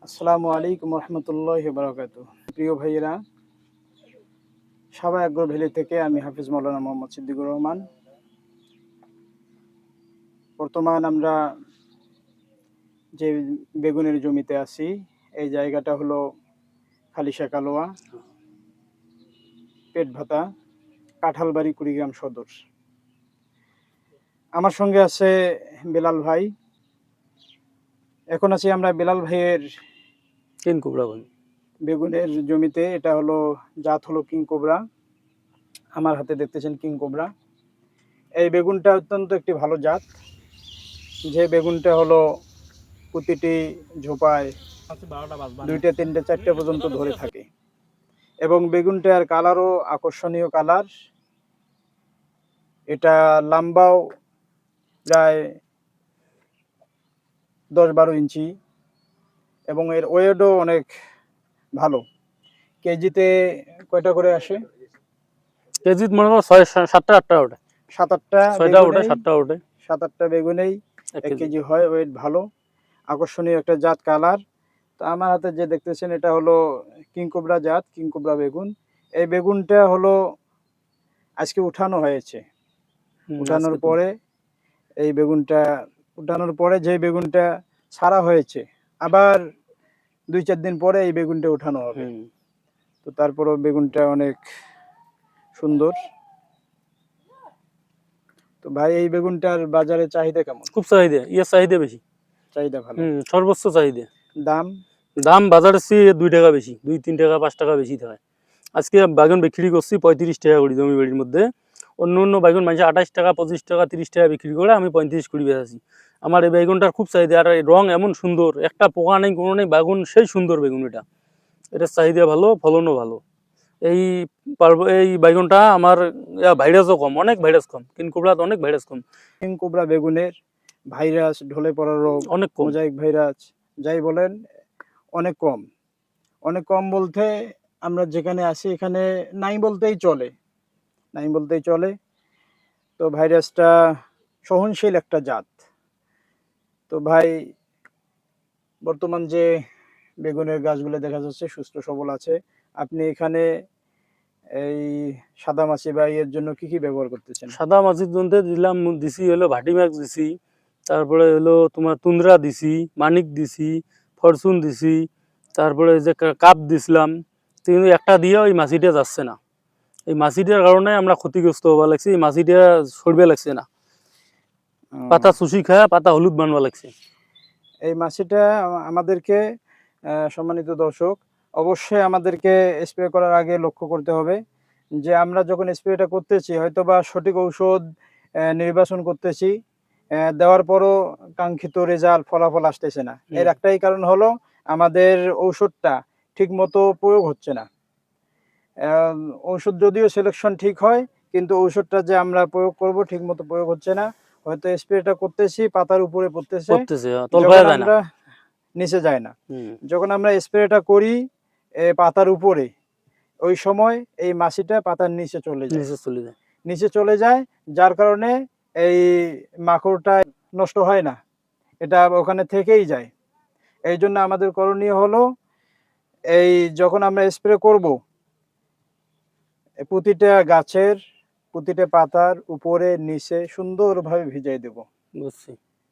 আসসালামু আলাইকুম রহমতুল্লাহি বারাকাতুহু। প্রিয় ভাইয়েরা, সাবা অ্যাগ্রো ভ্যালি থেকে আমি হাফিজ মাওলানা মোহাম্মদ সিদ্দিকুর রহমান। বর্তমান আমরা যে বেগুনের জমিতে আছি, এই জায়গাটা হলো খালিশা কালোয়া, পেট ভাতা, কাঁঠালবাড়ি, কুড়িগ্রাম সদর। আমার সঙ্গে আছে বেলাল ভাই। এখন আছি আমরা বেলাল ভাইয়ের কিং কোবরা বেগুনের জমিতে। এটা হলো জাত হলো কিং কোবরা। আমার হাতে দেখতেছেন কিং কোবরা। এই বেগুনটা অত্যন্ত একটি ভালো জাত, যে বেগুনটা হলো প্রতিটি ঝোপায় 2টা 3টা 4টা পর্যন্ত ধরে থাকে, এবং বেগুনটার কালারও আকর্ষণীয় কালার। এটা লম্বাও প্রায় 10-12 ইঞ্চি, এবং এর ওয়েটও অনেক ভালো। কেজিতে কয়টা করে আসে? কেজি মনে করো 6-7-8টা ওঠে, 7-8টা 6টা ওঠে, 7টা ওঠে। 7-8টা বেগুনেই 1 কেজি হয়। ওয়েট ভালো, আকর্ষণীয় একটা জাত, কালার। তো আমার হাতে যে দেখতেছেন এটা হলো কিং কোবরা জাত, কিং কোবরা বেগুন। এই বেগুনটা হলো আজকে উঠানো হয়েছে। উঠানোর পরে এই বেগুনটা উঠানোর পরে যে বেগুনটা ছাড়া হয়েছে, আবার 2-4 দিন পরে এই বেগুনটা উঠানো হবে। তো তারপরও বেগুনটা অনেক সুন্দর। তো ভাই, এই বেগুনটার বাজারে চাহিদা কেমন? খুব চাহিদা, চাহিদা বেশি, চাহিদা ভালো। সর্বোচ্চ চাহিদা। দাম দাম বাজারের চেয়ে 2 টাকা বেশি, 2-3 টাকা 5 টাকা বেশি হয়। আজকে বাগান বিক্রি করছি 35 টাকা করে জমি বাড়ির মধ্যে। অন্য অন্য বেগুন মানুষ 28 টাকা 25 টাকা 30 টাকা বিক্রি করে, আমি 35 করে বেচাছি। আমার এই বেগুনটার খুব চাহিদা, আর এই রং এমন সুন্দর, একটা পোকা নেই, কোনো নেই, বেগুন সেই সুন্দর বেগুন। এটার চাহিদা ভালো, ফলনও ভালো। এই এই বাইগনটা আমার ভাইরাসও কম, অনেক ভাইরাস কম, কিং কোবরাতে অনেক ভাইরাস কম। কিং কোবরা বেগুনের ভাইরাস, ঢলে পড়া রোগ, অনেক কম, মোজাইক ভাইরাস যাই বলেন, অনেক কম। অনেক কম বলতে আমরা যেখানে আছি এখানে নাই বলতেই চলে, নাই বলতেই চলে। তো ভাইরাসটা সহনশীল একটা জাত। তো ভাই, বর্তমান যে বেগুনের গাছগুলো দেখা যাচ্ছে সুস্থ সবল আছে, আপনি এখানে এই সাদা মাছি বা এর জন্য কি কি ব্যবহার করতেছেন? সাদা মাছির জন্য দিছি হলো ভাটিম্যাক্স দিছি, তারপরে হলো তোমার তুন্দ্রা দিছি, মানিক দিছি, ফরচুন দিছি, তারপরে যে কাপ দিছিলাম। কিন্তু একটা দিয়ে ওই মাছিটা যাচ্ছে না। এই মাছিটার কারণে আমরা ক্ষতিগ্রস্ত হওয়া লাগছে, এই মাছিটা সরবে লাগছে না, পাতা চুষি খায়, পাতা হলুদ বানবা লাগছে। এই মাছিটা আমাদেরকে, সম্মানিত দর্শক, অবশ্যই আমাদেরকে স্প্রে করার আগে লক্ষ্য করতে হবে যে আমরা যখন স্প্রেটা করতেছি হয়তো বা সঠিক ঔষধ নির্বাচন করতেছি, দেওয়ার পরও কাঙ্ক্ষিত রেজাল্ট, ফলাফল আসতেছে না। এর একটাই কারণ হলো আমাদের ঔষধটা ঠিক মতো প্রয়োগ হচ্ছে না। ঔষধ যদিও সিলেকশন ঠিক হয়, কিন্তু ঔষধটা যে আমরা প্রয়োগ করব ঠিক মতো প্রয়োগ হচ্ছে না। হয়তো স্প্রেটা করতেছি, পাতার উপরে পড়তেছে, যখন আমরা নিচে যায় না। যখন আমরা স্প্রেটা করি পাতার উপরে, ওই সময় এই মাছিটা পাতার নিচে চলে যায়, নিচে চলে যায়, যার কারণে এই মাকড়টা নষ্ট হয় না, এটা ওখানে থেকেই যায়। এই জন্য আমাদের করণীয় হলো, এই যখন আমরা স্প্রে করব, প্রতিটা গাছের প্রতিটা পাতার উপরে নিচে সুন্দরভাবে ভিজাই দেব।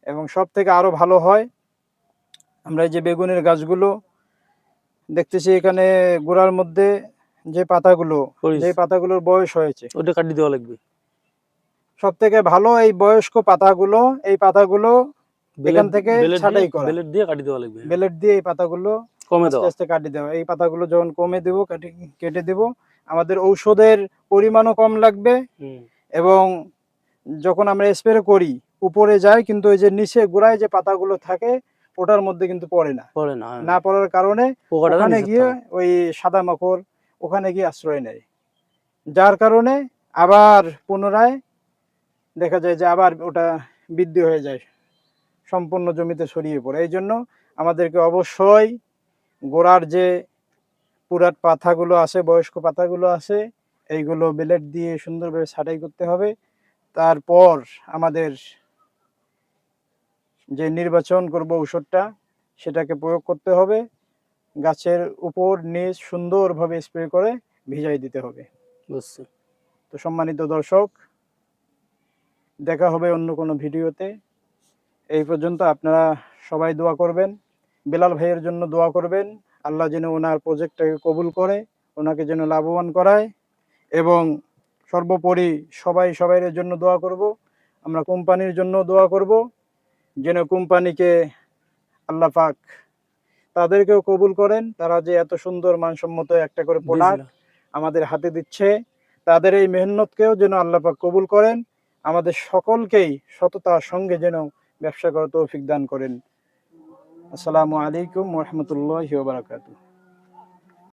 এবং সব থেকে আরো ভালো হয়, আমরা এই যে বেগুনের গাছগুলো দেখতেছি এখানে গোড়ার মধ্যে যে পাতাগুলোর বয়স হয়েছে, ওটা কাটি দেওয়া লাগবে। সব থেকে ভালো এই বয়স্ক পাতাগুলো, এই পাতাগুলো এখান থেকে ছাঁটাই করা, ব্লেড দিয়ে কাটি দেওয়া লাগবে। ব্লেড দিয়ে এই পাতাগুলো আস্তে আস্তে কাটি দেওয়া। এই পাতাগুলো যখন কমে দেব, কেটে দেব, আমাদের ঔষধের পরিমাণও কম লাগবে। এবং যখন আমরা স্প্রে করি উপরে যায়, কিন্তু ওই যে নিচে গোড়ায় যে পাতাগুলো থাকে ওটার মধ্যে কিন্তু পড়ে না, না পড়ার কারণে ওখানে গিয়ে ওই সাদা মাকড় ওখানে গিয়ে আশ্রয় নেয়, যার কারণে আবার পুনরায় দেখা যায় যে আবার ওটা বৃদ্ধি হয়ে যায়, সম্পূর্ণ জমিতে ছড়িয়ে পড়ে। এই জন্য আমাদেরকে অবশ্যই গোড়ার যে পুরাট পাতাগুলো আছে, বয়স্ক পাতাগুলো আছে, এইগুলো ব্লেড দিয়ে সুন্দরভাবে ছাঁটাই করতে হবে। তারপর আমাদের যে নির্বাচন করব ঔষধটা, সেটাকে প্রয়োগ করতে হবে। গাছের উপর নিচ সুন্দরভাবে স্প্রে করে ভিজাই দিতে হবে। বুঝছি। তো সম্মানিত দর্শক, দেখা হবে অন্য কোনো ভিডিওতে। এই পর্যন্ত আপনারা সবাই দোয়া করবেন, বেলাল ভাইয়ের জন্য দোয়া করবেন, আল্লাহ যেন ওনার প্রজেক্টটাকে কবুল করে, ওনাকে যেন লাভবান করায়, এবং সর্বোপরি সবাইয়ের জন্য দোয়া করব। আমরা কোম্পানির জন্য দোয়া করব যেন কোম্পানিকে আল্লাহ পাক তাদেরকেও কবুল করেন। তারা যে এত সুন্দর মানসম্মত একটা করে প্রোডাক্ট আমাদের হাতে দিচ্ছে, তাদের এই মেহনতকেও যেন আল্লাহ পাক কবুল করেন, আমাদের সকলকেই সততার সঙ্গে যেন ব্যবসা করার তৌফিক দান করেন। আসসালামু আলাইকুম ওয়া রাহমাতুল্লাহি ওয়া বারাকাতুহু।